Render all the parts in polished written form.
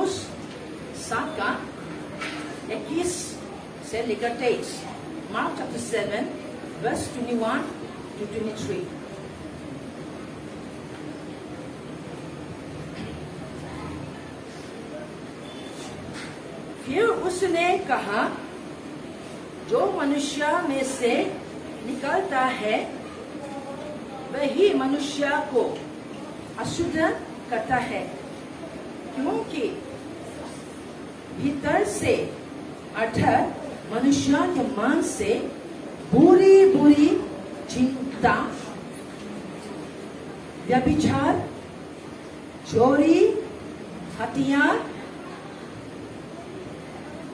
यमूस 7 का 21 से लेकर 23, Mark chapter 7 verse 21 to 23। फिर उसने कहा, जो मनुष्य में से निकलता है वही मनुष्य को अशुद्ध करता है, क्योंकि भीतर से अर्थात मनुष्य के मन से बुरी बुरी चिंता, व्यभिचार, चोरी, हत्या,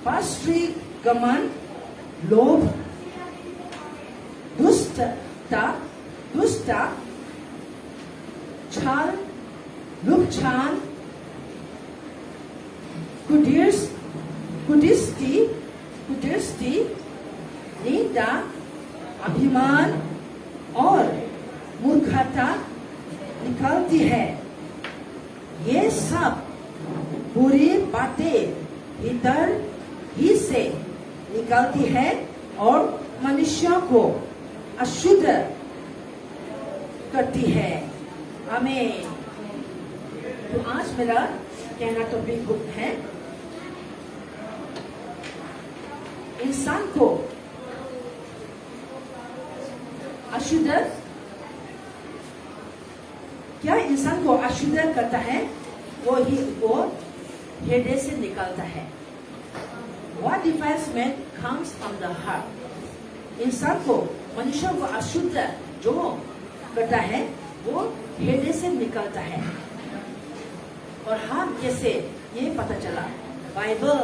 परस्त्री गमन, लोभ, दुष्टता, छल, लुभान, कुटिष्टि, निंदा, अभिमान और मूर्खता निकलती है। ये सब बुरी बातें भीतर ही से निकलती है और मनुष्य को अशुद्ध करती है। आमीन। तो आज मेरा कहना टॉपिक है, इंसान को अशुद्ध, क्या इंसान को अशुद्ध करता है? वो हृदय से निकलता है। What defiles man comes from the heart। इंसान को, मनुष्य को अशुद्ध जो करता है वो हृदय से निकलता है। और हम कैसे ये पता चला? बाइबल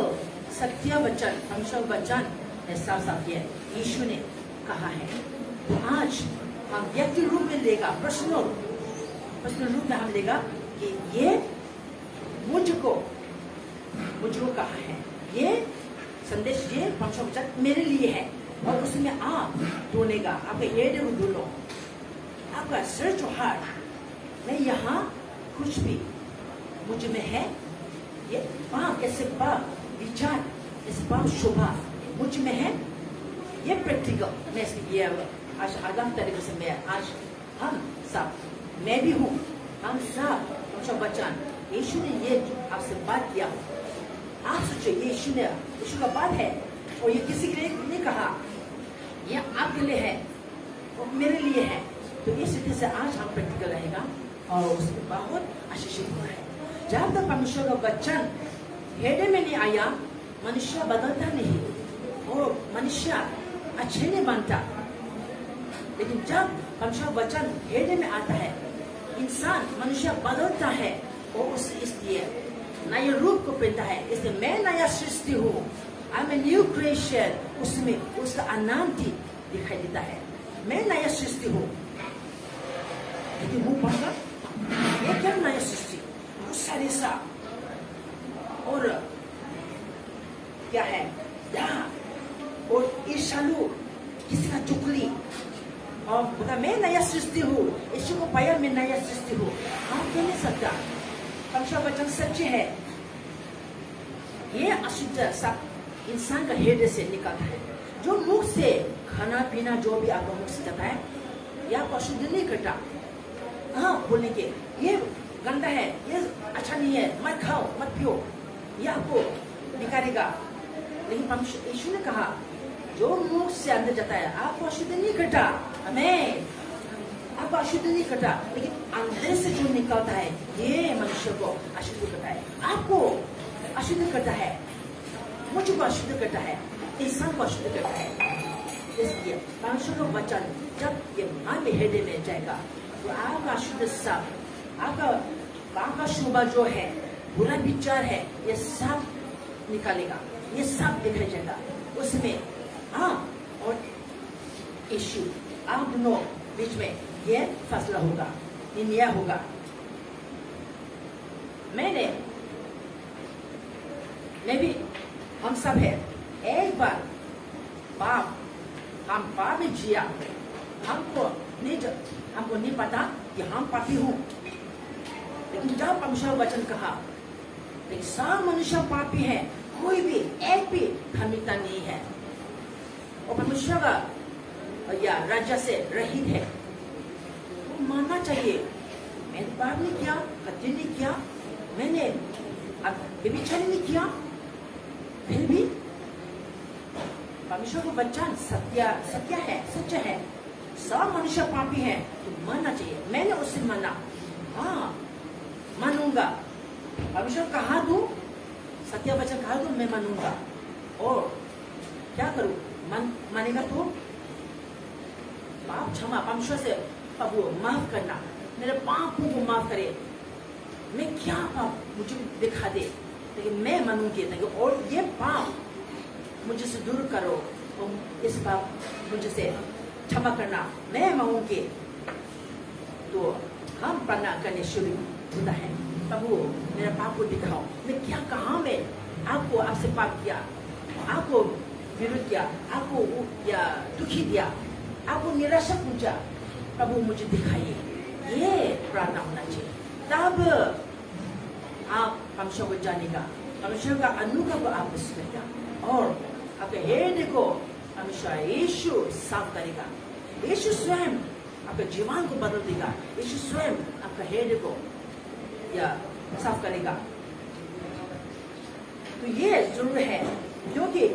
सत्य वचन, परमेश्वर वचन ने साफ साफ किया, यीशु ने कहा है। तो आज हम व्यक्ति रूप में लेगा, पर्सनल रूप में हम लेगा कि ये मुझको कहा है, ये संदेश, ये परमेश्वर वचन मेरे लिए है। और उसमें आप ढूंढेगा, आपके हृदय को ढूंढो, आपका सर्च हार्ट में यहाँ कुछ भी मुझ में है, ये पाप, ऐसे पाप विचार, ऐसे पाप शोभा मुझ में है, ये प्रैक्टिकल मैं ये आज आगाम तरीके से मैं आज हम सब, मैं भी हूँ, हम सब परमेश्वर वचन, यीशु ने ये आपसे बात किया। आप सोचिए, यीशु का बात है और ये किसी के लिए नहीं कहा, ये आपके लिए है और मेरे लिए है। तो इस रीति से आज हम प्रैक्टिकल रहेगा और उसमें बहुत आशीषित हुआ है। जब तक परमेश्वर का वचन हृदय में नहीं आया, मनुष्य बदलता नहीं और मनुष्य अच्छे नहीं बनता। लेकिन जब परमेश्वर वचन हृदय में आता है, इंसान, मनुष्य बदलता है और उस इसलिए नए रूप को पहनता है। इसलिए मैं नया सृष्टि हूँ, I am a new creation, उसमें उसका आनंद दिखाई देता है। मैं नया सृष्टि हूँ। लेकिन मुंह पढ़कर ये क्या नया सृष्टि, गुस्सा रेसा और क्या है यहाँ और ईर्ष्यालु, किसी का चुगली, और बोला मैं नया सृष्टि हूँ, यीशु को पाया मैं नया सृष्टि हूँ। आप कह नहीं सकता, परमेश्वर वचन सच है। ये अशुद्ध सब इंसान का हृदय से निकलता है। जो मुख से खाना पीना जो भी आपका मुख से जाता है, यह आपको अशुद्ध नहीं करता। हाँ बोलने के ये गंदा है, ये अच्छा नहीं है, मत खाओ मत पियो, ये आपको निकालेगा। लेकिन परमेश्वर यीशु ने कहा, जो मुख से अंदर जाता है आपको अशुद्ध नहीं करता। आमीन। आपको अशुद्ध नहीं करता, लेकिन अंदर से जो निकलता है ये मनुष्य को अशुद्ध करता है, आपको अशुद्ध करता है, मुझको अशुद्ध करता है, इंसान को अशुद्ध करता है। इसलिए परमेश्वर का वचन जब ये मन में हृदय में जाएगा तो आपका अशुद्ध सब, आपका शोभा जो है, बुरा विचार है, ये सब निकालेगा, ये सब दिखाई जाएगा उसमें। हाँ, और यीशु आप दोनों बीच में ये फैसला होगा, निर्णय होगा। मैं भी, हम सब है, एक बार हम पाप में जिया, हमको नहीं पता कि हम पापी हूँ। लेकिन जब परमेश्वर वचन कहा, लेकिन सब मनुष्य पापी है, कोई भी एक भी धार्मिकता नहीं है और परमेश्वर का या राज्य से रहित है। वो मानना चाहिए मैंने पाप नहीं किया, हत्या नहीं किया, मैंने व्यभिचार नहीं किया, फिर भी परमेश्वर का वचन सत्य है, सच है। सब मनुष्य पापी है तो मानना चाहिए। मैंने उससे माना, हाँ मानूंगा। परमेश्वर कहा दो, सत्य वचन कहा दो, मैं मानूंगा। और क्या करूं? मानेगा तो पाप क्षमा, परमेश्वर से प्रभु माफ करना, मेरे पापों को माफ करे। मैं क्या पाप मुझे दिखा दे, लेकिन मैं मानूंगी। और ये पाप मुझे से दूर करो, और इस पाप मुझे से क्षमा करना, मैं मांगूंगी। तो हम प्रार्थना करने शुरू होता है, प्रभु मेरा पाप को दिखाओ, मैं क्या कहा मैं आपसे पाप किया, आपको विरोध किया, आपको या दुखी दिया, आपको निराशा पहुंचा, प्रभु मुझे दिखाइए। ये प्रार्थना होना चाहिए। तब आप परमेश्वर को जानेगा, परमेश्वर का अनुग्रह को आप मिलेगा और आपके हृदय को परमेश्वर यीशु साफ करेगा। यीशु स्वयं आपके जीवन को बदल देगा। यीशु स्वयं आपका हृदय को या साफ करेगा। तो ये जरूर है, क्योंकि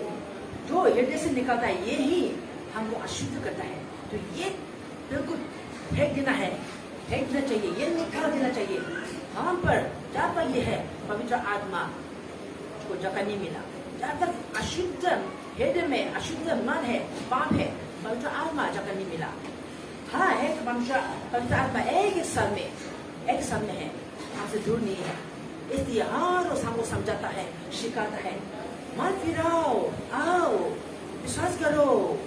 जो हृदय से निकलता है ये ही हमको अशुद्ध करता है। तो ये बिल्कुल फेंक देना है, फेंक देना चाहिए, ये निकाल देना चाहिए। हम पर जहाँ पर ये है पवित्र आत्मा को जगह नहीं मिला, जहाँ तक अशुद्ध हृदय में अशुद्ध मन है, पाप है, पवित्र आत्मा जगह नहीं मिला। हाँ है तो पवित्र आत्मा एक साल में है, हमसे दूर नहीं है। इसलिए हर रोज हमको समझाता है, सिखाता है, मन फिराओ, आओ विश्वास करो।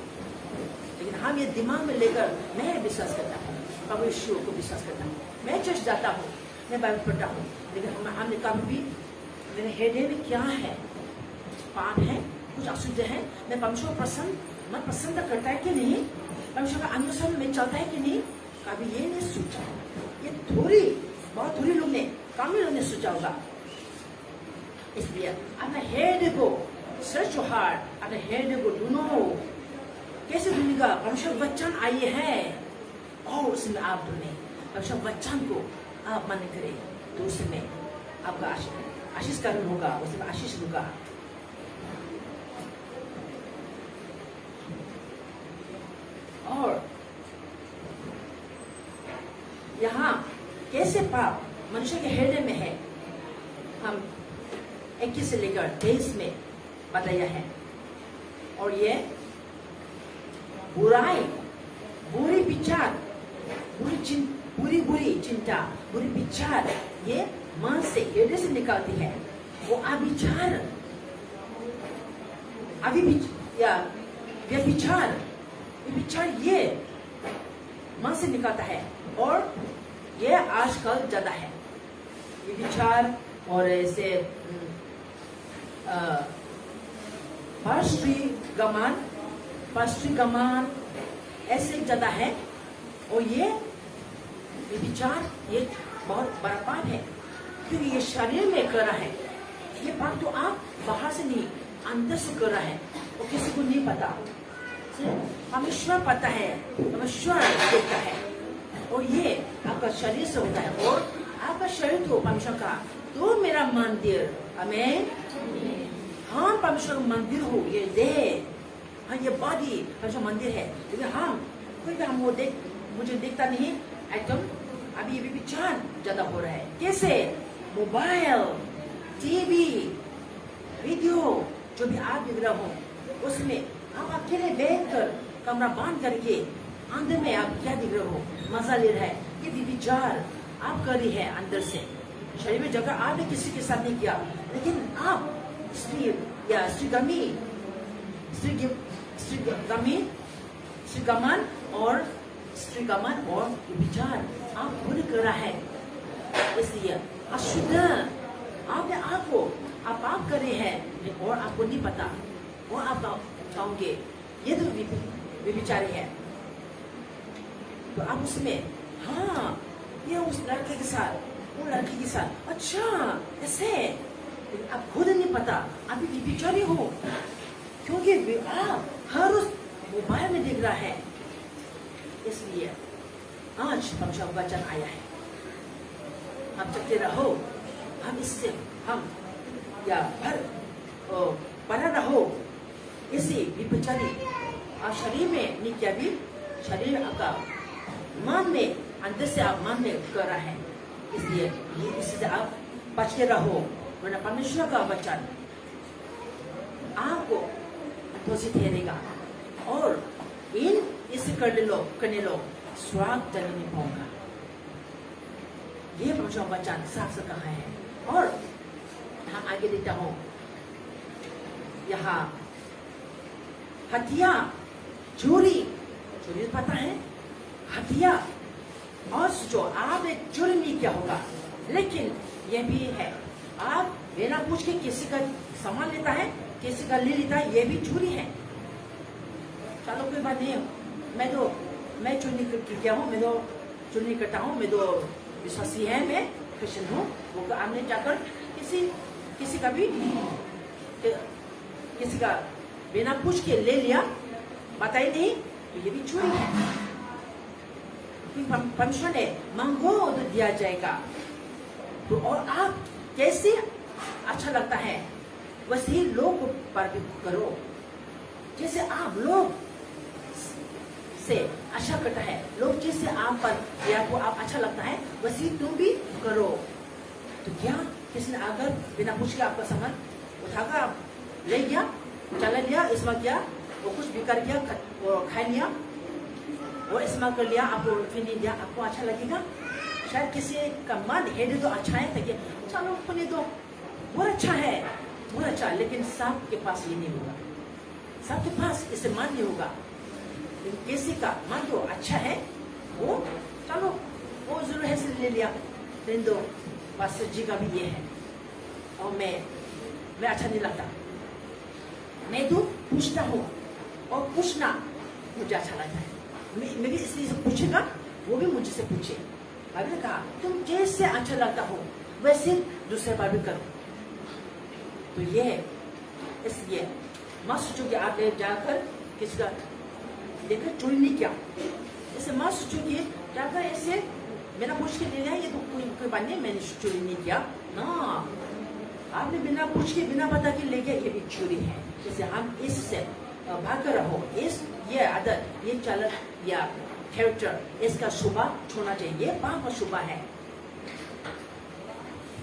लेकिन हम ये दिमाग में लेकर मैं विश्वास करता हूँ, प्रभु यीशु को विश्वास करता हूँ, मैं चर्च जाता हूँ, मैं बाइबल पढ़ता हूँ, लेकिन हमने कभी भी मेरे हृदय में क्या है, पाप है, कुछ अशुद्ध है, मैं परमेश्वर मन पसंद करता है कि नहीं, परमेश्वर का अनुसार में चलता है कि नहीं, कभी ये नहीं सोचा। ये बहुत थोड़ी लोग ने, कम लोग ने सोचा होगा। इसलिए अपने हृदय को सर्च योर हार्ट, अपने हृदय को ढूंढो। कैसे ढूंढेगा? परमेश्वर वचन आइए है और उसमें आप ढूंढे, परमेश्वर वचन को आप मन करें, तो उसमें आपका आशीष कारण होगा, उसमें आशीष होगा। और यहाँ कैसे पाप मनुष्य के हृदय में है, हम 21 से लेकर 23 में बताया है। और ये बुराई, बुरी विचार, बुरी चिंता, बुरी विचार ये मन से, हृदय से निकलती है। वो विचार ये मन से निकलता है। और ये आजकल ज्यादा है, ये विचार और ऐसे पश्चिम गमान ऐसे ज्यादा है। और ये विचार ये बहुत बड़ा पाप है, क्योंकि ये शरीर में कर रहा है। ये पाप तो आप बाहर से नहीं, अंदर से कर रहा है, और किसी को नहीं पता, परमेश्वर पता है, परमेश्वर देखता है। और ये आपका शरीर से होता है, और आपका शरीर तो परमेश्वर का, तो मेरा मंदिर, आमीन। हाँ परमेश्वर का मंदिर हो, ये देह, हाँ ये बॉडी परमेश्वर मंदिर है। लेकिन कोई भी हम वो मुझे देखता नहीं, एकदम अभी ये भी विचार ज्यादा हो रहा है। कैसे? मोबाइल, टीवी, वीडियो, जो भी आप देख रहे हो, उसमें आप अकेले बैठकर कमरा बंद करके अंदर में आप क्या देख रहे हो, मजा ले रहा है। ये भी विचार आप कर रही है अंदर से, शरीर में जगह आपने किसी के साथ नहीं किया, लेकिन आप श्रीगमन और विचार आप पूरे कर रहा है। इसलिए अशुद्ध आपने आपको आप कर रहे हैं, और आपको नहीं पता, और आप कहोगे ये तो विचारी है। तो आप उसमें, हाँ ये उस लड़के के साथ, वो लड़की के साथ, अच्छा ऐसे आप खुद नहीं पता अभी विचारी हो, क्योंकि आप हर रोज मोबाइल में दिख रहा है। इसलिए आज परमेश्वर का वचन आया है, हम चलते रहो, हम इससे हम या बना रहो इसी विपचारी आप शरीर में नहीं किया भी, शरीर आपका मन में अंदर से आप मन में कर रहा है, इसलिए इससे आप बच के रहो, वरना परमेश्वर का वचन आपको दोषी ठहरेगा और इसे करने लो स्वाद जल नहीं पाऊंगा। ये परमेश्वर का वचन साफ से कहा है। और हम आगे देता हूं, यहाँ हत्या, चोरी पता है, हत्या और जो आपने चोरी नहीं किया होगा, लेकिन यह भी है आप बिना पूछ के किसी का सामान लेता है, किसी का ले लेता है, यह भी चोरी है। चलो कोई बात नहीं, मैं चोरी किया हूँ, मैं तो चोरी नहीं करता हूँ, मैं तो विश्वासी है, मैं क्रिश्चियन हूँ। वो आपने जाकर किसी का भी किसी का बिना पूछ के ले लिया, पता ही नहीं, तो ये भी चोरी है। परमेश्वर ने मांगो तो दिया जाएगा। तो और आप कैसे अच्छा लगता है वैसे ही लोग पर भी करो, जैसे आप लोग से अच्छा करता है, लोग जैसे आप पर या को आप अच्छा लगता है वैसे ही तुम भी करो। तो क्या किसी ने अगर बिना पूछ के आपका सामान उठाकर ले गया, चला लिया, इसमें क्या वो कुछ भी कर गया, खा लिया, वो इसमें कर लिया, आपको फिर नहीं दिया, आपको अच्छा लगेगा? शायद किसी का मन है तो अच्छा है, ताकि चलो खुले दो, बहुत अच्छा है, बहुत अच्छा, लेकिन सबके पास ये नहीं होगा, सबके पास इसे मन नहीं होगा। किसी का मन तो अच्छा है, वो चलो वो जरूर है ले लिया, लेकिन दो पास्टर जी का भी ये है और मैं अच्छा नहीं लगता, मैं तो पूछता हूँ और पूछना मुझे अच्छा लगता है। मैं भी इसलिए से पूछेगा, वो भी मुझे से पूछे। अभी कहा तुम जैसे अच्छा लगता हो वैसे दूसरे पर भी करो। तो ये है, इसलिए मत सोचो कि आप जाकर किसी का देखकर चोरी नहीं किया, इसे मत सोचो कि जाकर ऐसे बिना पूछ के ले लिया, ये तो कोई बात नहीं, मैंने चोरी नहीं किया ना। आपने बिना पूछ के बिना बता के ले गया, ये भी चोरी है। जैसे हम इससे भाग कर रहो, ये आदत, ये चलन या कैरेक्टर, इसका शुभा छोड़ना चाहिए, ये पाप का शुभा है।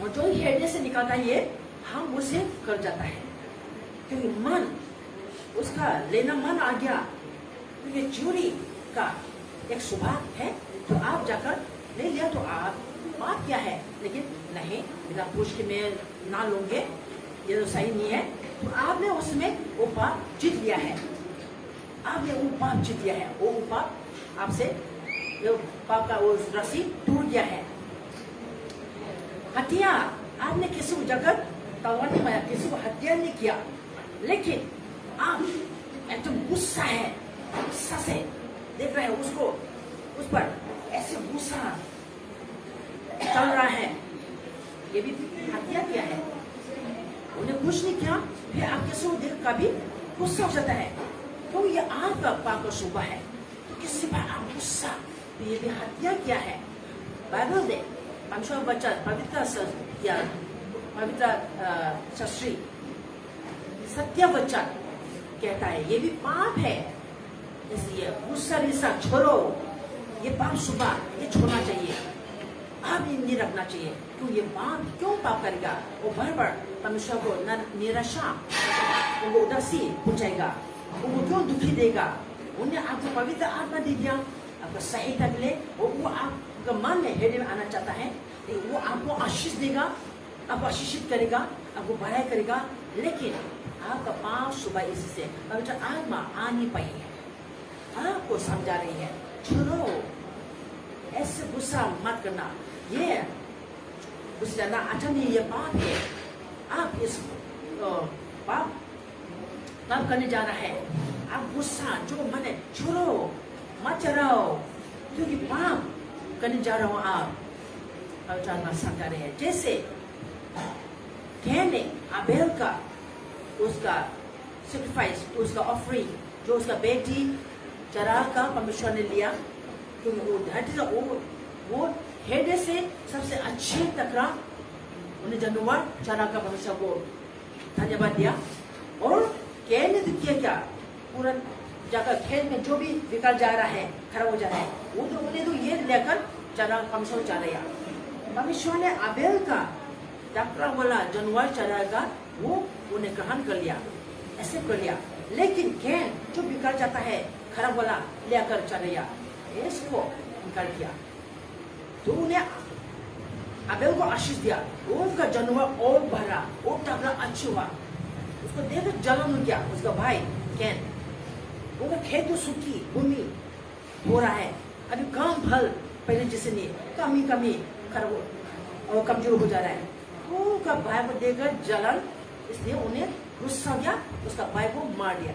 और जो हृदय से निकलता है ये हम उसे कर जाता है, क्योंकि मन उसका लेना मन आ गया, तो ये चोरी का एक शुभा है। तो आप जाकर ले लिया तो आप पाप क्या है, लेकिन नहीं बिना पूछ के मैं ना लूंगे, ये तो सही नहीं है। तो आपने उसमें वो पाप जीत लिया है, आपने वो पाप जीत लिया है, वो पाप आपसे पाप का वो रस्सी टूट गया है। हत्या, आपने किसी को जगह तलवार नहीं मारा, किसी को हत्या नहीं किया, लेकिन आप एकदम गुस्सा है, गुस्सा से देख रहे हैं उसको, उस पर ऐसे गुस्सा चल रहा है, ये भी हत्या किया है। उन्हें कुछ नहीं किया, फिर आप किसी को देख कर भी गुस्सा हो जाता है, तो ये आपका पाप का शुभा है। तो किसी पर आप गुस्सा, तो ये भी हत्या किया है। बाइबल में परमेश्वर वचन पवित्र शास्त्री सत्य वचन कहता है ये भी पाप है, इसलिए गुस्सा रिसा छोड़ो, ये पाप शुभा ये छोड़ना चाहिए, आप नहीं रखना चाहिए। क्यों ये पाप क्यों पाप करेगा? वो बार परमेश्वर को निराशा, उनको उदासी पहुंचाएगा, उनको क्यों दुखी देगा? उन्हें आपको पवित्र आत्मा दे दिया, आपको सहायता मिले, वो आपका मन में हृदय में आना चाहता है, वो आपको आशीष देगा, आपको आशीषित करेगा, आपको बढ़ाई करेगा, लेकिन आपका पाप सुबह इसी से पवित्र आत्मा आ नहीं पाई है, आपको समझा रही है छोड़ो, ऐसे गुस्सा मत करना, ये गुस्सा करना अच्छा नहीं, ये पाप है। आप इस पाप करने जा रहा है, आप गुस्सा जो मन है छोड़ो, मत चढ़ाओ, क्योंकि पाप करने जा रहा हूं आप समझा रहे हैं। जैसे कैन ने आबेल का उसका सेक्रीफाइस, उसका ऑफरिंग, जो उसका बेटी चरा का परमेश्वर ने लिया, क्योंकि वो हेड से सबसे अच्छे तकरा उन्हें जानवर चरा का परमेश्वर को धन्यवाद दिया। और कैन ने तो किया क्या, पूरा जाकर खेत में जो भी बिगड़ जा रहा है, खराब हो जा रहा है, वो तो उन्हें तो ये लेकर चरा परमेश्वर जा रहा है। परमेश्वर ने आबेल का तकरा वाला जानवर चरा का वो उन्हें ग्रहण कर लिया, ऐसे कर लिया। लेकिन कैन जो बिगड़ जाता है, खराब वाला लेकर चला, इसको इनकार किया, तो उन्हें आबेल को आशीष दिया, उसका जानवर और बढ़ा और तगड़ा अच्छा हुआ। उसको देखकर जलन हो गया उसका भाई कैन, वो खेत तो सूखी भूमि हो रहा है, अभी काम फल पहले जैसे नहीं, कमी खराब और कमजोर हो जा रहा है। वो का भाई को देखकर जलन, इसलिए उन्हें गुस्सा गया, उसका भाई को मार दिया।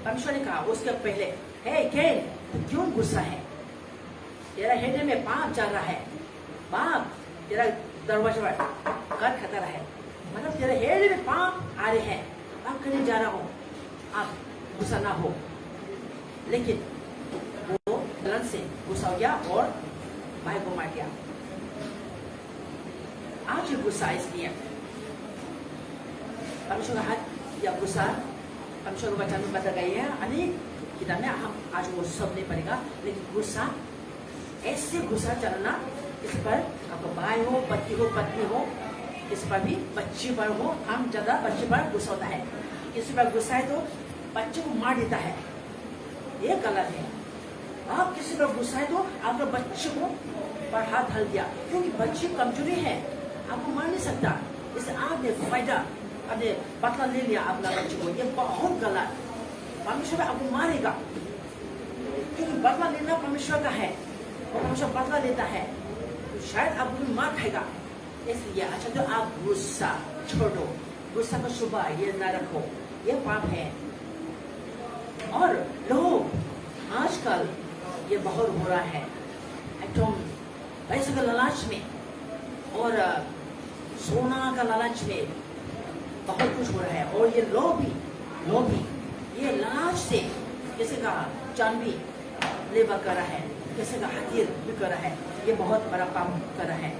परमेश्वर ने कहा उसके पहले, हे कैन तू क्यों गुस्सा है, तेरा हृदय में पाप चल रहा है, पाप तेरा दरवाजा कर खतरा है, मतलब तेरे हृदय में पाप आ रहे हैं, पाप करने जा रहा हूँ, आप गुस्सा ना हो। लेकिन वो जलन से गुस्सा हो गया और भाई को मार दिया। आज गुस्सा इसलिए परमेश्वर का हाथ या गुस्सा परमेश्वर को बचाने में बता गई है अनेक किताब में, हम आज वो सब नहीं पड़ेगा। लेकिन गुस्सा, ऐसे गुस्सा चलना, इस पर आपका भाई हो, पति हो, पत्नी हो, इस पर भी बच्चे पर हो, हम ज्यादा बच्चे पर गुस्सा होता है, किसी पर गुस्सा है तो बच्चे को मार देता है, ये गलत है। आप किसी पर गुस्सा है तो आपका बच्चे को पर हाथ हल दिया, क्योंकि बच्चे कमजोरी है, आपको मार नहीं सकता, इससे आपने फायदा, आपने बदला ले लिया अपना बच्चे को, ये बहुत गलत। परमेश्वर आपको मारेगा, क्योंकि बदला लेना परमेश्वर का है और परमेश्वर बदला लेता है, तो शायद आपको भी मार खाएगा। इसलिए अच्छा तो आप गुस्सा छोड़ो, गुस्सा को सुबह ये न रखो, ये पाप है। और लोग आजकल ये बहुत हो रहा है, एकदम पैसे का लालच में और सोना का लालच में बहुत कुछ हो रहा है। और ये लोग भी ये लालच से किसी का जान भी लेवा कर रहा है, किसी का हथियार भी कर रहा है, ये बहुत बड़ा काम कर रहा है।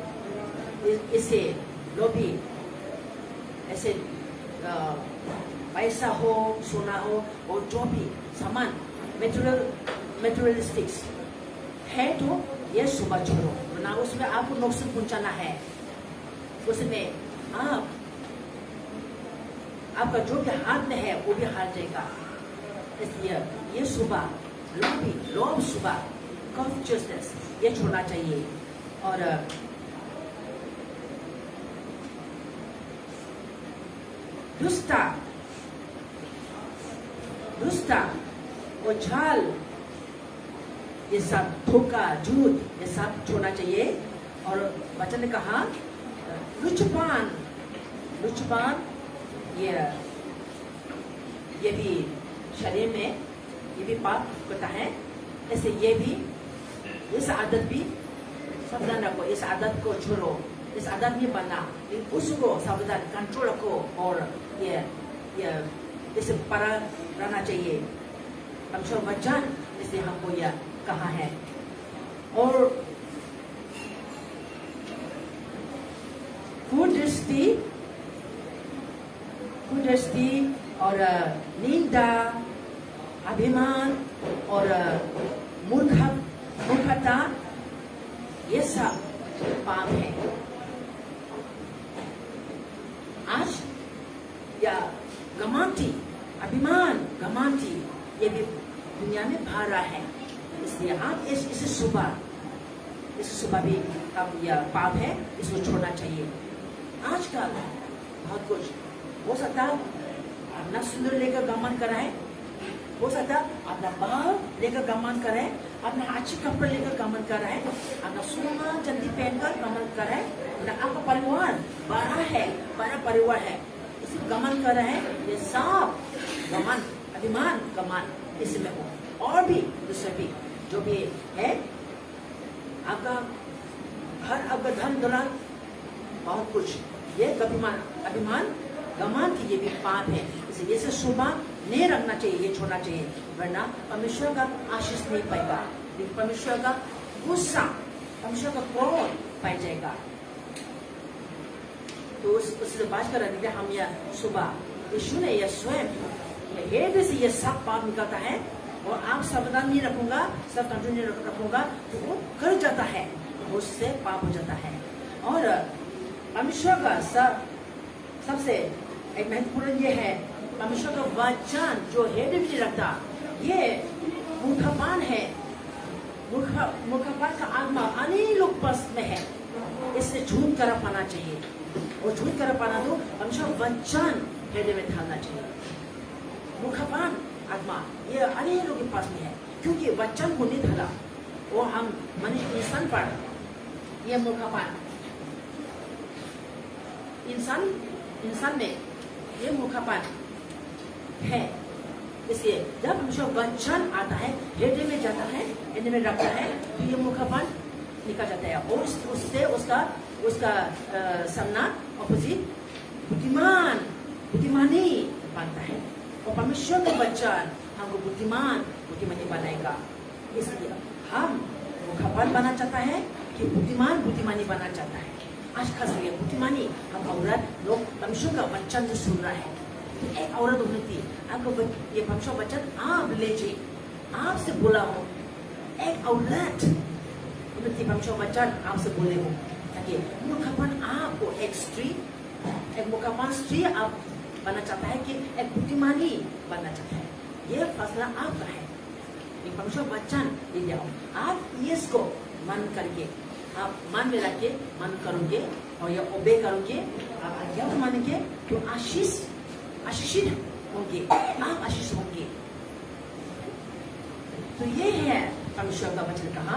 इससे लोग भी ऐसे पैसा हो, सोना हो और जो भी सामान मेटेरियलिस्टिक्स है, तो ये सुबह छोड़ो, ना उसमें आपको नुकसान पहुंचाना है, उसमें आपका जो भी हाथ में है वो भी हार जाएगा। इसलिए ये सुबह लोभ सुबह कॉन्शियसनेस ये छोड़ना चाहिए। और दुष्टा और छल, ये सब धोखा झूठ ये सब छोड़ना चाहिए। और वचन ने कहा लुचपान ये भी शरीर में ये भी पाप करता है, ऐसे ये भी इस आदत भी सावधान रखो, इस आदत को छोड़ो, इस आदत नहीं बनना, उसको सावधान कंट्रोल रखो। और ये इसे परा रहना चाहिए, परमेश्वर वचन इसलिए हमको यह कहा है। और कुदृष्टि और निंदा, अभिमान और मूर्खता ये सब पाप है। आज या घमंडी, अभिमान, घमंडी ये भी दुनिया में भर रहा है। इसलिए आप इस सुबह भी अब यह पाप है, इसको छोड़ना चाहिए। आजकल बहुत कुछ हो सकता है, अपना सुंदर लेकर घमंड कर रहा है, हो सकता है अपना बाल लेकर घमंड कर रहा है, अपना अच्छे कपड़े लेकर घमंड कर रहा है, अपना सोना चांदी पहनकर घमंड कर रहा है, अपना आपका परिवार बड़ा परिवार है, इसे घमंड कर रहा है। ये सब घमंड, अभिमान, घमंड इसमें हो। और भी दूसरे भी जो भी है, आपका धन दौलत बहुत कुछ ये अभिमान गमान की ये भी पाप है, इसलिए इसे सुबह नहीं रखना चाहिए, ये छोड़ना चाहिए, वरना परमेश्वर का आशीष नहीं पाएगा, परमेश्वर का गुस्सा, परमेश्वर का क्रोध पाई जाएगा। तो उससे बात कर रहे थे हम यह सुबह यीशु ने यह स्वयं हृदय से यह सब पाप निकलता है, और आप सावधान नहीं रखूंगा, सब कंट्रोल नहीं रखूंगा तो वो कर जाता है, उससे पाप हो जाता है। और परमेश्वर का सबसे एक महत्वपूर्ण ये है, परमेश्वर का वचन जो हृदय में नहीं रखता, ये मूर्खपान है, मूर्खपान का आत्मा अनेक लोग पास में है, इससे झूठ कर पाना चाहिए, और झूठ कर पाना तो परमेश्वर वचन हृदय में ढालना चाहिए। मूर्खपान आत्मा ये अनेक लोगों के पास में है, क्योंकि वचन को नहीं ढाला, वो हम मनुष्य इंसान पर ये मूर्खपान इंसान में ये मूर्खपान है। इसलिए जब परमेश्वर वचन आता है, हृदय में जाता है, हृदय में रखता है, तो ये मूर्खपान निकल जाता है, और उससे उसका सामना अपोजिट बुद्धिमानी बनता है, और परमेश्वर का वचन हमको बुद्धिमानी बनाएगा। इसलिए हम मूर्खपान बनना चाहता है कि बुद्धिमानी बनना चाहता है। आज खास करके बुद्धिमानी हम औरत लोग परमेश्वर का वचन जो सुन रहा है, तो एक औरत होती थी, आपको ये परमेश्वर वचन आप लीजिए, आपसे बोला हो, एक औरत होती परमेश्वर वचन आपसे बोले हो, ताकि मूर्खपान आपको एक मूर्खपान स्त्री आप बनना चाहता है कि एक बुद्धिमानी बनना चाहता है, ये फैसला आपका है। परमेश्वर वचन ले जाओ, आप इसको मन करके, आप मन में रख के मन करोगे और ये ओबे करोगे, आप आज्ञा मानेंगे, तो आशीषित होंगे, आप आशीष होंगे। तो ये है परमेश्वर का वचन कहा,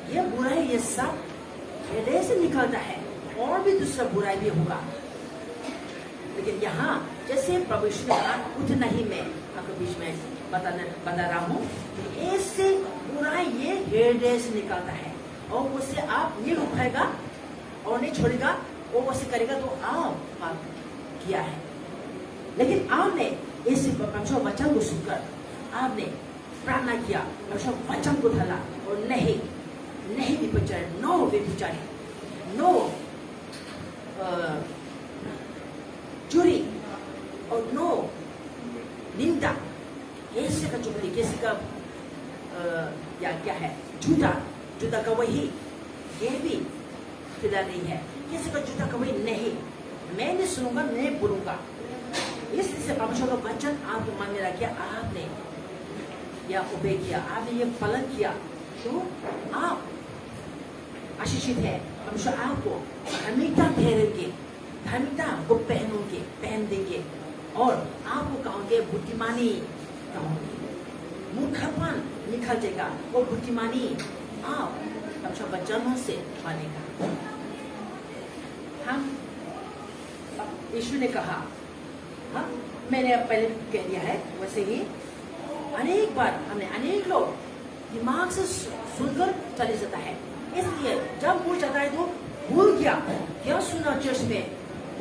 ये बुराई ये सब हृदय से निकलता है, और भी दूसरा बुराई भी होगा, लेकिन यहाँ जैसे प्रभु यीशु ने कहा उतना ही मैं आपके बीच में बता रहा हूँ, ऐसे बुराई ये हृदय से निकलता है, और उससे आप नहीं रुकेगा और नहीं छोड़ेगा, वो वैसे करेगा तो आप पाप किया है। लेकिन आपने इस परमेश्वर वचन को सुनकर आपने प्रार्थना किया, परमेश्वर वचन को ढाला, और नहीं व्यभिचारी, नो व्यभिचारी, नो चोरी, और नो निंदा, कैसे का चुगली, कैसे का क्या है जूता का वही, ये भी फिलहाल नहीं है, किसी का जूता का वही नहीं, मैं नहीं सुनूंगा, नहीं बोलूंगा। इसलिए परमेश्वर का वचन आपके मन में रखिए, आपने या ओबे किया, आपने ये पालन किया, तो आप आशीषित है। परमेश्वर आपको धार्मिकता ठहरेंगे, धार्मिकता को पहन देंगे, और आपको कहोगे बुद्धिमानी कहोगे, मूर्खपन निकल जाएगा, वो बुद्धिमानी आप परमेश्वर वचनों से बनेगा। हम यीशु ने कहा, हाँ मैंने पहले कह दिया है, वैसे ही अनेक बार हमने अनेक लोग दिमाग से सुनकर चले जाता है, इसलिए जब भूल जाता है तो भूल गया, क्या सुना चर्च में,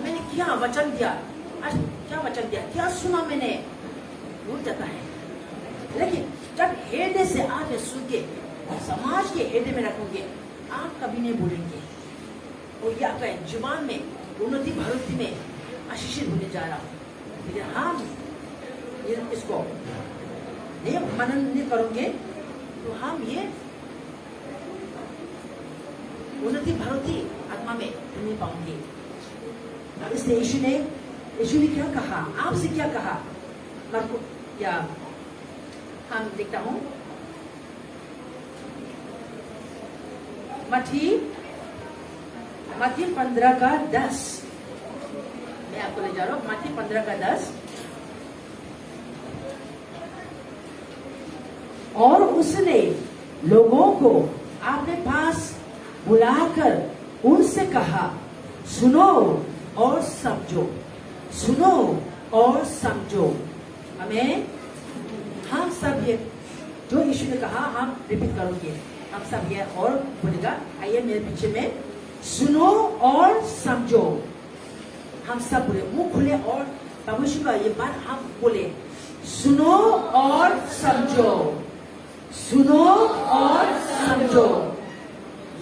मैंने क्या वचन दिया, आज क्या वचन दिया, क्या सुना मैंने, भूल जाता है। लेकिन जब हृदय से आपने सुन के समाज के हृदय में रखोगे, आप कभी नहीं भूलेंगे, और यह आपका जुबान में उन्नति भक्ति में आशीषित होने जा रहा हूँ। लेकिन हम इसको मनन नहीं करोगे तो हम ये उन्नति भक्ति आत्मा में नहीं पाओगे। इसलिए यीशु ने क्या कहा, आपसे क्या कहा, या हम देखता हूँ मत्ती 15:10, मैं आपको ले जा रहा हूँ मत्ती 15:10। और उसने लोगों को अपने पास बुलाकर उनसे कहा, सुनो और समझो, सुनो और समझो। हमें हम सब ये जो यीशु ने कहा हम रिपीट करोगे, हम सब ये और बोलेगा, आइए मेरे पीछे में सुनो और समझो। हम सब बोले, मुंह खुले और परमेश्वर का ये बात हम बोले, सुनो और समझो, सुनो और समझो।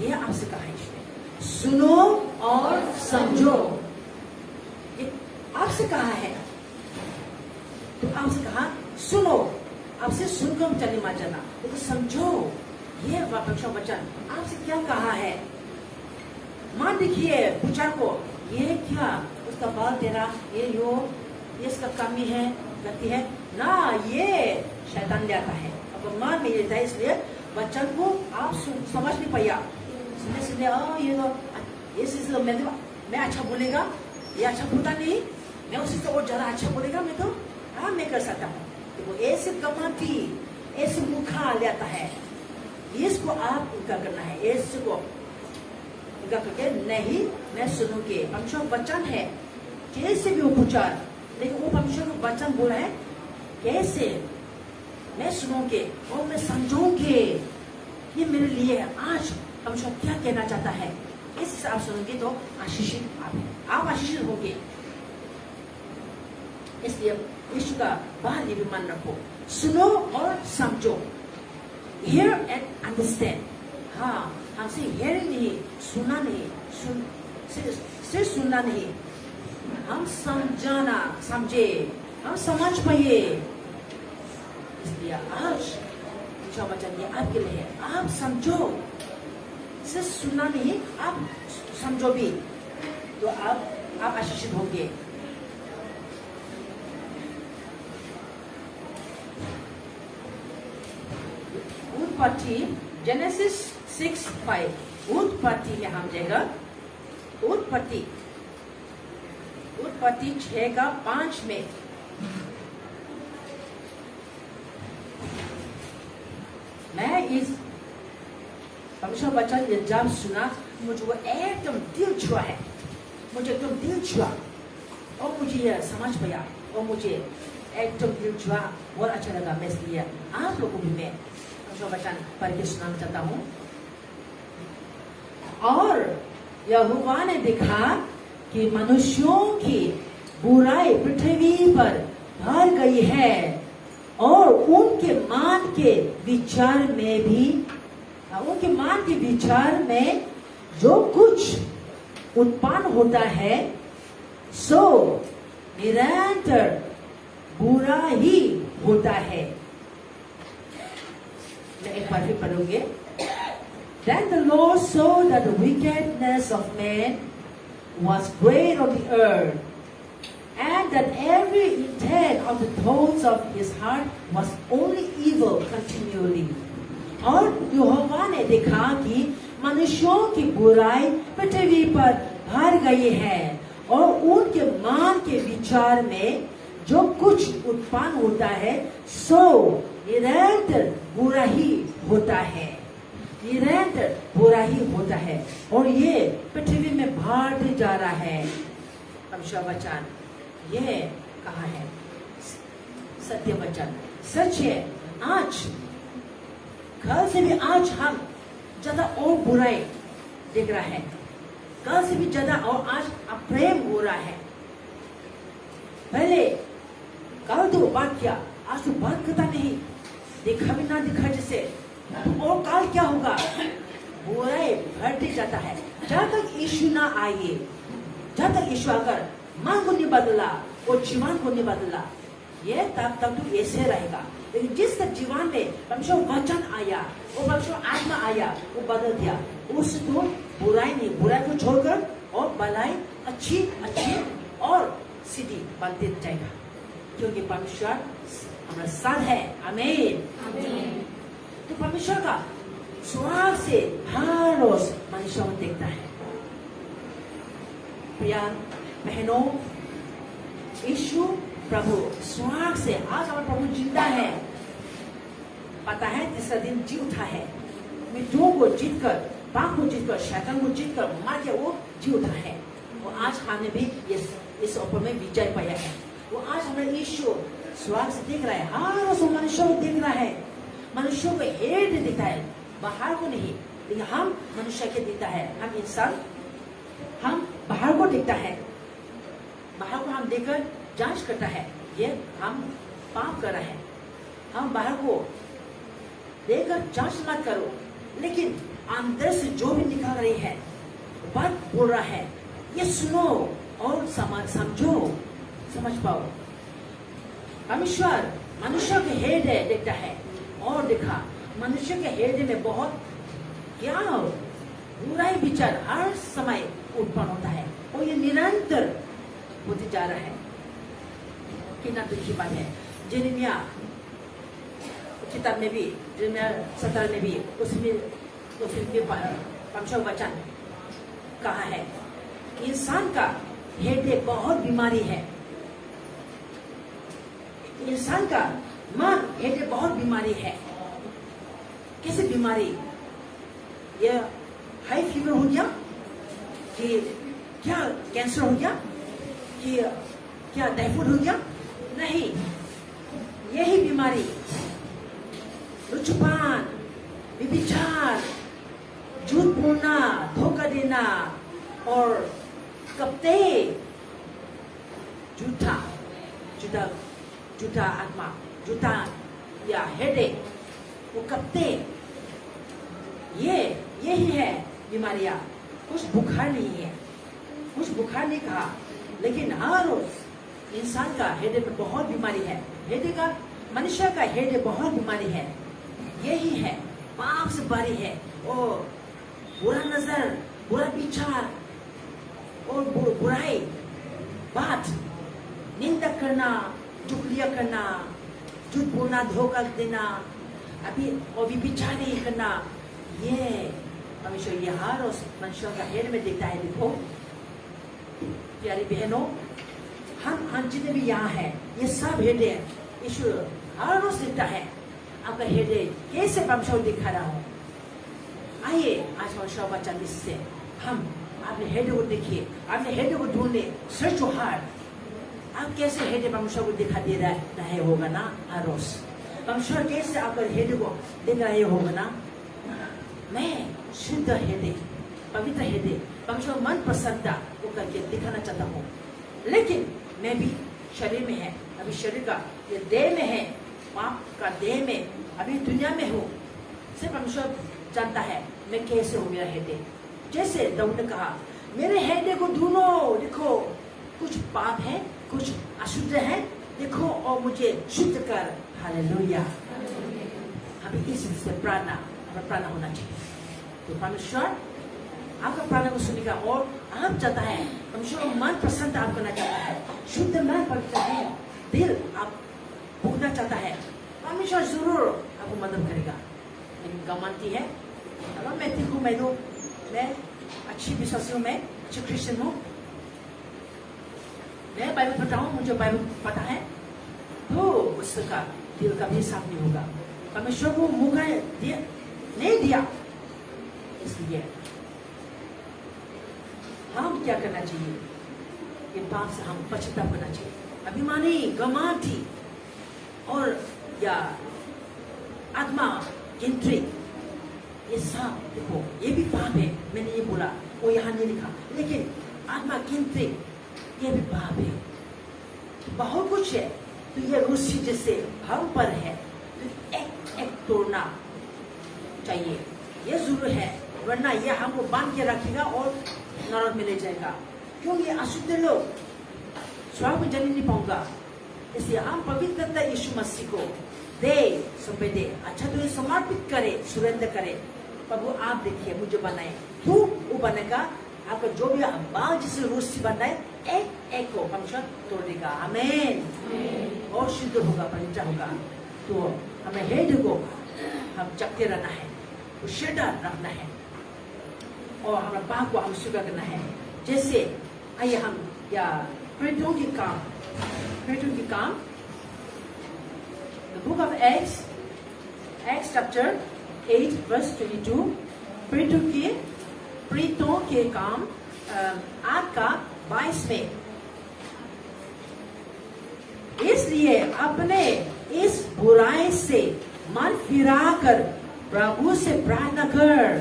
ये आपसे कहा है इसने, सुनो और समझो। ये आपसे कहा है, तो आपसे कहा सुनो, आपसे सुनकर चले मत जाना, तो समझो। ये परमेश्वर वचन आपसे क्या कहा है। मान देखिए पूछा को, ये क्या उसका बाल तेरा, ये इसका कमी है, गलती है ना, ये शैतान ले आता है, अब मान में लेता है। इसलिए वचन को आप समझ नहीं पाया, सुनने ये चीज मैं अच्छा बोलेगा, ये अच्छा बोलता नहीं, मैं उसी से और ज्यादा अच्छा बोलेगा, मैं कर सकता हूँ। तो वो ऐसे कमाती, ऐसे मुखा ले आता है। इसको आप उनका करना है, ऐसे को उनका करके नहीं मैं सुनूंगी। परमेश्वर वचन है, कैसे भी वो पूछा, लेकिन वो परमेश्वर को वचन बोला है, कैसे मैं सुनूंगी और मैं समझूंगी ये मेरे लिए आज परमेश्वर क्या कहना चाहता है। इससे आप सुनोगे तो आशीषित आप आशीषित होंगे। इसलिए यीशु का बात ये भी मन रखो, सुनो और समझो। Hear and understand। हाँ, हमसे hearing नहीं, सुना नहीं, सिर्फ सुनना नहीं, हम समझाना, समझे, हम समझ पाइए। इसलिए आज जो वचन ये आपके लिए है, आप समझो, सिर्फ सुनना नहीं, आप समझो भी, तो आप आशीषित होंगे। उत्पत्ति जेनेसिस 6:5 उत्पत्ति में हम जाएगा। उत्पत्ति 6:5 में मैं इस परमेश्वर वचन जब सुना, मुझे वो एकदम दिल छुआ है, मुझे एकदम दिल छुआ और मुझे यह समझ पाया और मुझे एकदम दिल छुआ, बहुत अच्छा लगा। मैं इसलिए आप लोगों को भी मैं वचन पढ़ के सुनाना चाहता हूँ। और यहोवा ने देखा कि मनुष्यों की बुराई पृथ्वी पर भर गई है और उनके मान के विचार में जो कुछ उत्पन्न होता है सो निरंतर बुरा ही होता है। मैं एक बार फिर पढ़ूंगी। Then the Lord saw that the wickedness of man was great on the earth, and that every intent of the thoughts of his heart was only evil continually. और यहोवा ने देखा कि मनुष्यों की बुराई पृथ्वी पर भर गई है और उनके मन के विचार में जो कुछ उत्पन्न होता है सो निरंतर बुरा ही होता है, निरंतर बुरा ही होता है, और ये पृथ्वी में बढ़ते जा रहा है। परमेश्वर वचन ये कहा है, सत्य वचन सच है। आज कल से भी आज हम ज्यादा और बुराई देख रहा है, कल से भी ज्यादा और आज अप्रेम हो रहा है। पहले कल तो बात किया, आज तो बात करता नहीं, देखा भी ना दिखा जैसे, और कल क्या होगा, बुराई बढ़ते जाता है। जब तक यीशु ना आए, जब तक यीशु आकर मन को नहीं बदला और जीवन को नहीं बदला, ये तब तक तो ऐसे रहेगा। लेकिन जिस तक जीवन में परमेश्वर वचन आया, वो परमेश्वर आत्मा आया, वो बदल दिया, उस तो बुराई नहीं, बुराई को छोड़कर और भलाई अच्छी और सीधी बनते जाएगा, क्योंकि परमेश्वर हमारा साथ है। आमीन। तो परमेश्वर का स्वर्ग से हर रोज मनुष्य को देखता है। प्रिया बहनों, यीशु प्रभु स्वर्ग से आज हमारा प्रभु जिंदा है। पता है तीसरा दिन जी उठा है, मृत्युओं को जीतकर, पाप को जीतकर, शैतान को जीतकर मार के वो जी उठा है। वो आज हमने भी इस ऊपर में विजय पाया है। वो आज हमारे यीशु स्वर्ग से देख रहा है, हर रोज मनुष्यों को देख रहा है, मनुष्यों को हेड दिखता है, बाहर को नहीं, लेकिन हम मनुष्य के दिखता है। हम इंसान बाहर को देखता है, बाहर को हम देखकर जांच करता है, ये हम पाप कर रहे हैं। हम बाहर को देखकर जांच मत करो, लेकिन अंदर से जो भी निकल रही है, बात बोल रहा है, ये सुनो और समझो, समझ पाओ। परमेश्वर मनुष्य के हृदय देखता है और देखा मनुष्य के हृदय में बहुत क्या बुराई विचार हर समय उत्पन्न होता है और ये निरंतर होते जा रहा है। कितना दुखी बात है। जेरेमिया किताब में भी, जेरेमिया 17 में भी उसमें परमेश्वर वचन कहा है, इंसान का हृदय बहुत बीमारी है, इंसान का मन हृदय बहुत बीमारी है। कैसे बीमारी? ये हाई फीवर हो गया कि क्या कैंसर हो गया कि क्या टाइफाइड हो गया? नहीं, यही बीमारी लुचपन, व्यभिचार, झूठ बोलना, धोखा देना और कपटे, झूठा आत्मा, झूठा या हृदय, वो कपटे, यही है बीमारियां। कुछ बुखार नहीं है, कुछ बुखार नहीं कहा, लेकिन हर रोज इंसान का हृदय में बहुत बीमारी है। हृदय का, मनुष्य का हृदय बहुत बीमारी है। यही है, पाप से भरी है और बुरा नजर, बुरा विचार और बुराई बात, निंदा करना, चुगलियां करना, झूठ बोलना, धोखा देना, अभी विचार नहीं करना, ये परमेश्वर ये हर रोज मनुष्य का हृदय में देखता है। देखो प्यारी बहनों, हम जितने भी यहाँ हैं, ये सब हृदय ईश्वर हर रोज देखता है। आपका हृदय कैसे परमेश्वर दिखा रहा हो। आइए आज परमेश्वर वचन से हम अपने हृदय को देखिए, अपने हृदय को ढूंढे, सर्च योर हार्ट। आप कैसे हृदय परमेश्वर को दिखा दे रहे होगा ना हर रोज। परमेश्वर कैसे आपका हृदय को देख रहे होगा ना। मैं शुद्ध हृदय, पवित्र हृदय, परमेश्वर मन प्रसन्नता को करके दिखाना चाहता हूँ। लेकिन मैं भी शरीर में है, अभी शरीर का ये देह में है, पाप का देह में अभी दुनिया में हूँ। सिर्फ परमेश्वर जानता है मैं कैसे हूँ। मेरा हृदय, जैसे दाऊद ने कहा, मेरे हृदय को ढूंढो, देखो कुछ पाप है, कुछ अशुद्ध है, देखो और मुझे शुद्ध कर। हालेलुया। अभी इस प्रार्थना होना चाहिए। तो परमेश्वर आपका प्रार्थना को सुनेगा और आप चाहता है, परमेश्वर मन प्रसन्न आप करना चाहता है, शुद्ध मन पवित्र है, दिल आप भूलना चाहता है, परमेश्वर जरूर आपको मदद करेगा। लेकिन गमानती है, अगर मैं ठीक हूँ, मैं अच्छी विश्वासी हूँ, मैं अच्छी क्रिश्चियन हूँ, मैं बाइबल पढ़ता हूँ, मुझे बाइबल पता है, तो उसका दिल कभी साफ नहीं होगा। परमेश्वर को मौका नहीं दिया, इसलिए हम क्या करना चाहिए? ये पाप से हम पश्चाताप करना चाहिए। अभिमानी, गमाती और या आत्मा केंद्रित, ये सब देखो ये भी पाप है। मैंने ये बोला, वो यहाँ नहीं लिखा, लेकिन आत्मा केंद्रित ये भी पाप है। बहुत कुछ है, तो ये रूसी जैसे हम पर है, तो एक एक तोड़ना चाहिए, ये जरूर है, वरना ये हमको बांध के रखेगा और नरक में ले जाएगा। क्यों? ये अशुद्ध लोग स्वर्ग में जाने नहीं पाऊंगा। इसलिए हम पवित्रता यीशु मसीह को दे, सौंपे दे। अच्छा तो ये समर्पित करे, सुरेंद्र करे, प्रभु आप देखिए मुझे बनाए, तू वो बनेगा। आपका जो भी बाल जिसे रूसी बनना है, एक एक को परमेश्वर तोड़ देगा। आमीन। और शुद्ध होगा, पवित्र होगा। तो हमें हृदय को हम जगते रहना है, शुद्ध रखना है और हमारा पाप को हम स्वीकार करना है। जैसे आइए हम या प्रेरितों की काम The book of Acts chapter 8 verse 22, प्रेरितों के काम 8 का 22 में, इसलिए अपने इस बुराई से मन फिराकर प्रभु से प्रार्थना कर,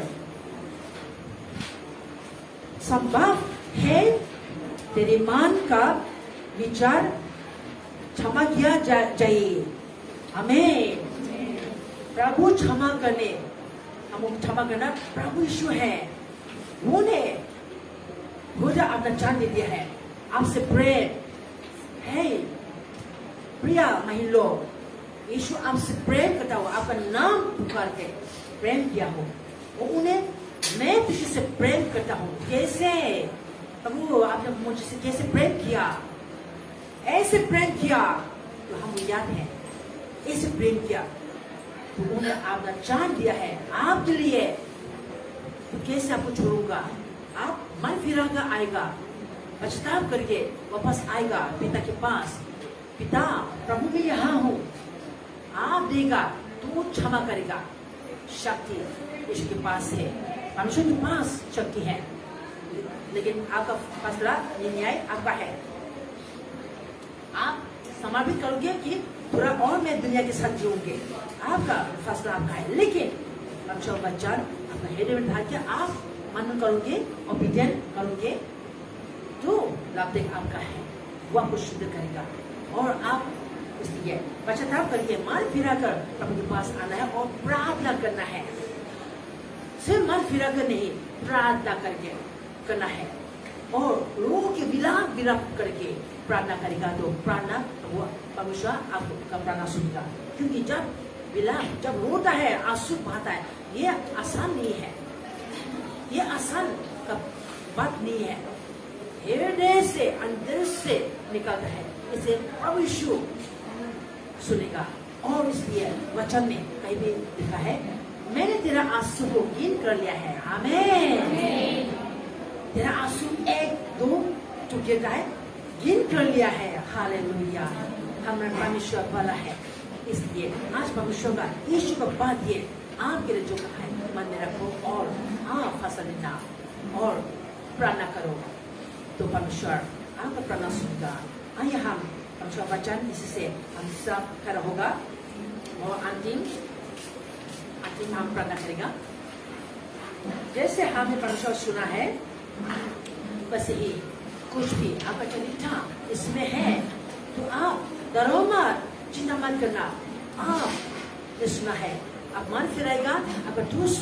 संभव है तेरे मन का विचार क्षमा किया जाए। आमीन। प्रभु क्षमा करने, हम क्षमा करना प्रभु यीशु है, वो ने खुद अपना जान दे दिया है आपसे प्रेम है। प्रिया महिलो, यीशु आपसे प्रेम करता हो, आपका नाम पुकार के प्रेम किया हो, वो उन्हें मैं तुझसे प्रेम करता हूँ। कैसे प्रभु आपने मुझसे कैसे प्रेम किया, ऐसे प्रेम किया तो हम याद है, ऐसे प्रेम किया तो उन्हें आपने जान दिया है आपके लिए, तो कैसे आपको छोड़ूंगा। आप मन फिरागा आएगा, पछताव करके वापस आएगा पिता के पास। पिता प्रभु मैं यहाँ हूँ, आप देगा तो क्षमा करेगा। शक्ति यीशु के पास है, परमेश्वर के पास शक्ति है, लेकिन आपका फैसला न्याय आपका है। आप समर्पित करोगे कि थोड़ा और मैं दुनिया के साथ जीऊंगे, आपका फैसला आपका है। लेकिन परमेश्वर का वचन अपना हृदय में डाल के आप मन करोगे, ओबीडिएंट करोगे तो लाभदायक आपका है, वो आपको शुद्ध करेगा। और आप इसलिए पश्चाताप करके मन फिरा कर प्रभु के पास आना है और प्रार्थना करना है। सिर्फ मन फिरा कर नहीं, प्रार्थना करके करना है और रो के विलाप करके प्रार्थना करेगा तो प्रार्थना वो परमेश्वर आपका प्रार्थना सुनेगा। क्योंकि जब विलाप, जब रोता है, आंसू बहाता है, ये आसान नहीं है, ये आसान का बात नहीं है, हृदय से अंदर से निकलता है, इसे प्रभु यीशु सुनेगा। और इसलिए वचन में कहीं भी लिखा है, मैंने तेरा आंसू को गिन कर लिया है। आमीन। तेरा आंसू 1 2 जो गिरता है गिन कर लिया है। हालेलुया। हमारा परमेश्वर वाला है, इसलिए आज परमेश्वर का यीशु का बात ये आपके लिए जो कहा है मन में रखो और आप फैसला लेना और प्रार्थना करो तो परमेश्वर आपका प्रार्थना सुनेगा। आइए हम परमेश्वर वचन इससे हम सब खड़ा होगा और अंतिम हम प्रार्थना करेगा। जैसे हमने परमेश्वर सुना है वैसे ही कुछ भी आपका चरित्र इसमें है तो आप डरो मत, चिंता मत करना। आप ये सुना है, आप मन फिराएगा, आपका दुष्ट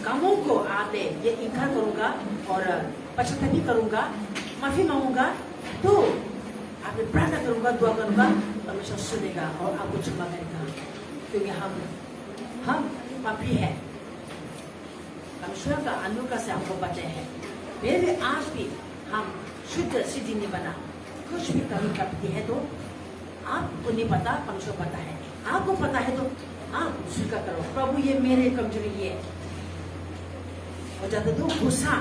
कामों को आप ये इनकार करूंगा और पश्चाताप भी करूंगा, माफी मांगूंगा तो आप प्रार्थना करूंगा, दुआ करूंगा, परमेश्वर सुनेगा और आपको क्षमा करेगा। क्योंकि हम पापी है, परमेश्वर का अनुग्रह से हमको बचे हैं। मेरे आज भी हम शुद्ध सिद्धि नहीं बना, कुछ भी कमी करती है तो आपको नहीं पता, परमेश्वर पता है। आपको पता है तो आप स्वीकार करो, प्रभु ये मेरे कमजोरी है। हो जाता तो गुस्सा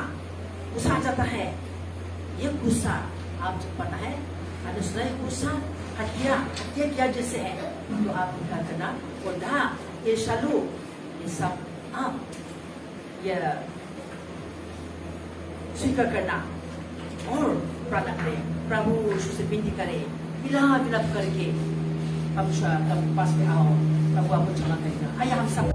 आ जाता है, ये गुस्सा आप जब पता है गुस्सा हत्या किया जैसे है तो आप क्या करना, बोला ये शालू ये सब आप ये स्वीकार करना और प्रार्थना करें, प्रभु यीशु से विनती करें, विलाप करके परमेश्वर के पास में आओ, प्रभु आपको क्षमा करेगा। आइए हम सब